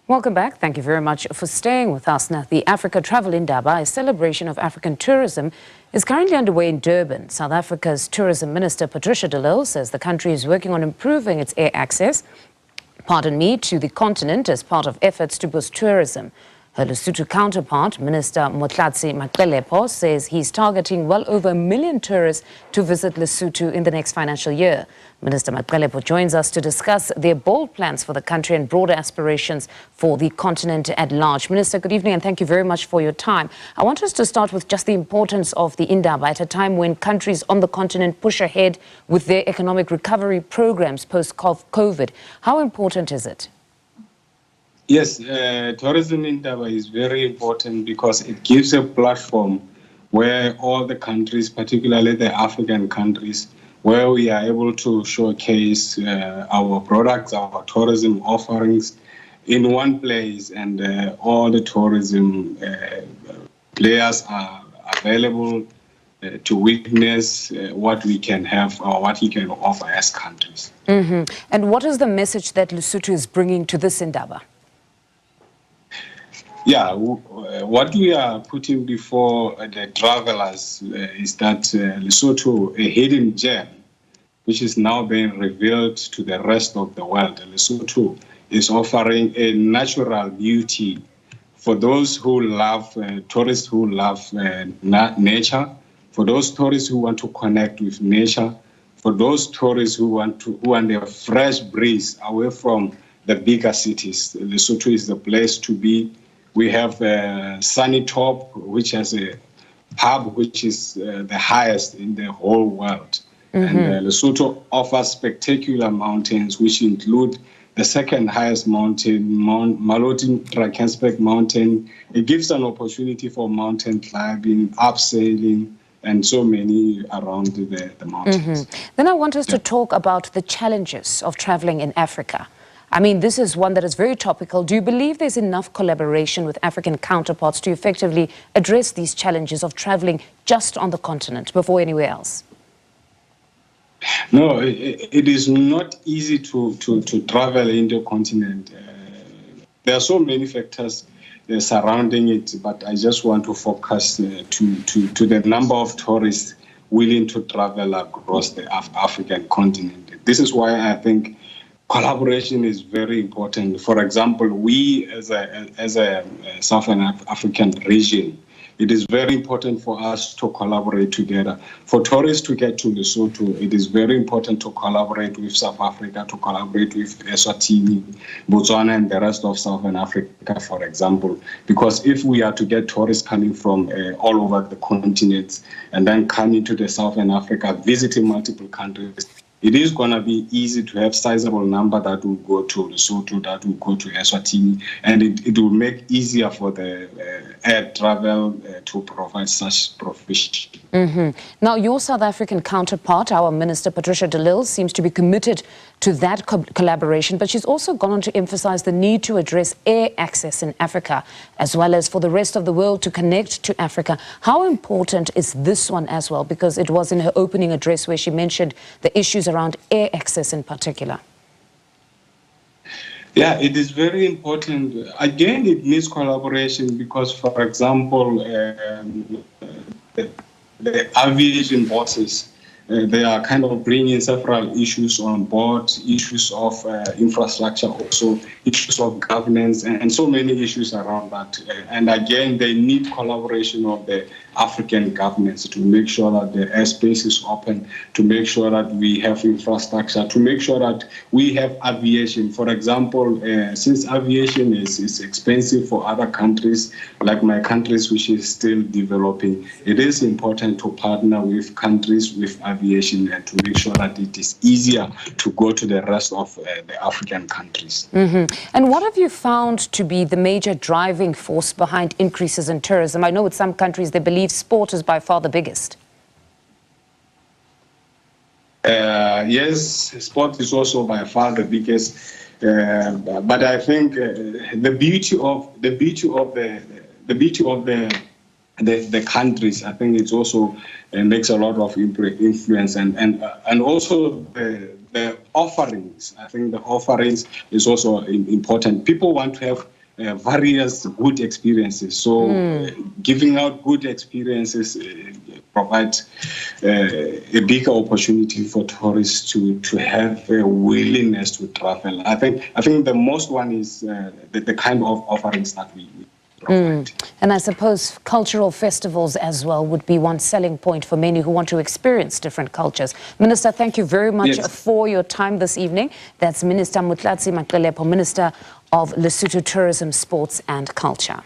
Welcome back. Thank you very much for staying with us. Now, the Africa Travel Indaba, a celebration of African tourism, is currently underway in Durban. South Africa's Tourism Minister Patricia says the country is working on improving its air access, to the continent as part of efforts to boost tourism. Her Lesotho counterpart, Minister Motlatsi Maqelepo, says he's targeting well over 1 million tourists to visit Lesotho in the next financial year. Minister Maqelepo joins us to discuss their bold plans for the country and broader aspirations for the continent at large. Minister, good evening and thank you very much for your time. I want us to start with just the importance of the Indaba at a time when countries on the continent push ahead with their economic recovery programs post-COVID. How important is it? Yes, tourism in Indaba is very important because it gives a platform where all the countries, particularly the African countries, where we are able to showcase our products, our tourism offerings in one place, and all the tourism players are available to witness what we can have or what we can offer as countries. And what is the message that Lesotho is bringing to this Indaba? Yeah, what we are putting before the travelers is that Lesotho, a hidden gem, which is now being revealed to the rest of the world. Lesotho is offering a natural beauty for those who love, tourists who love nature, for those tourists who want to connect with nature, for those tourists who want a fresh breeze away from the bigger cities. Lesotho is the place to be. We have Sunny Top, which has a hub which is the highest in the whole world. And Lesotho offers spectacular mountains, which include the second highest mountain, Drakensberg Mountain. It gives an opportunity for mountain climbing, abseiling, and so many around the mountains. Then I want us to talk about the challenges of traveling in Africa. I mean, this is one that is very topical. Do you believe there's enough collaboration with African counterparts to effectively address these challenges of traveling just on the continent before anywhere else? No, it is not easy to travel in the continent. There are so many factors surrounding it, but I just want to focus to the number of tourists willing to travel across the African continent. This is why I think collaboration is very important. For example, we as a Southern African region, it is very important for us to collaborate together. For tourists to get to Lesotho, it is very important to collaborate with South Africa, to collaborate with Eswatini, Botswana, and the rest of Southern Africa, for example. Because if we are to get tourists coming from all over the continent and then coming to the Southern Africa, visiting multiple countries, it is going to be easy to have sizable number that will go to Lesotho, that will go to Eswatini, and it will make easier for the air travel to provide such provision. Now, your South African counterpart, our Minister Patricia seems to be committed to that collaboration, but she's also gone on to emphasize the need to address air access in Africa, as well as for the rest of the world to connect to Africa. How important is this one as well? Because it was in her opening address where she mentioned the issues around air access in particular. Yeah, it is very important. Again, it needs collaboration because, for example, the aviation bosses, they are kind of bringing several issues on board, issues of infrastructure, also issues of governance, and so many issues around that. And again, they need collaboration of the African governments to make sure that the airspace is open, to make sure that we have infrastructure, to make sure that we have aviation. For example, since aviation is expensive for other countries, like my countries, which is still developing, it is important to partner with countries with aviation and to make sure that it is easier to go to the rest of the African countries. And what have you found to be the major driving force behind increases in tourism? I know with some countries they believe sport is by far the biggest. Yes, sport is also by far the biggest. But I think the beauty of the countries, I think it's also makes a lot of influence, and also offerings. I think the offerings is also important. People want to have various good experiences. So giving out good experiences provides a bigger opportunity for tourists to have a willingness to travel. I think the most one is the kind of offerings that we provide. And I suppose cultural festivals as well would be one selling point for many who want to experience different cultures. Minister, thank you very much for your time this evening. That's Minister Motlatsi Maqelepo, Minister of Lesotho Tourism, Sports and Culture.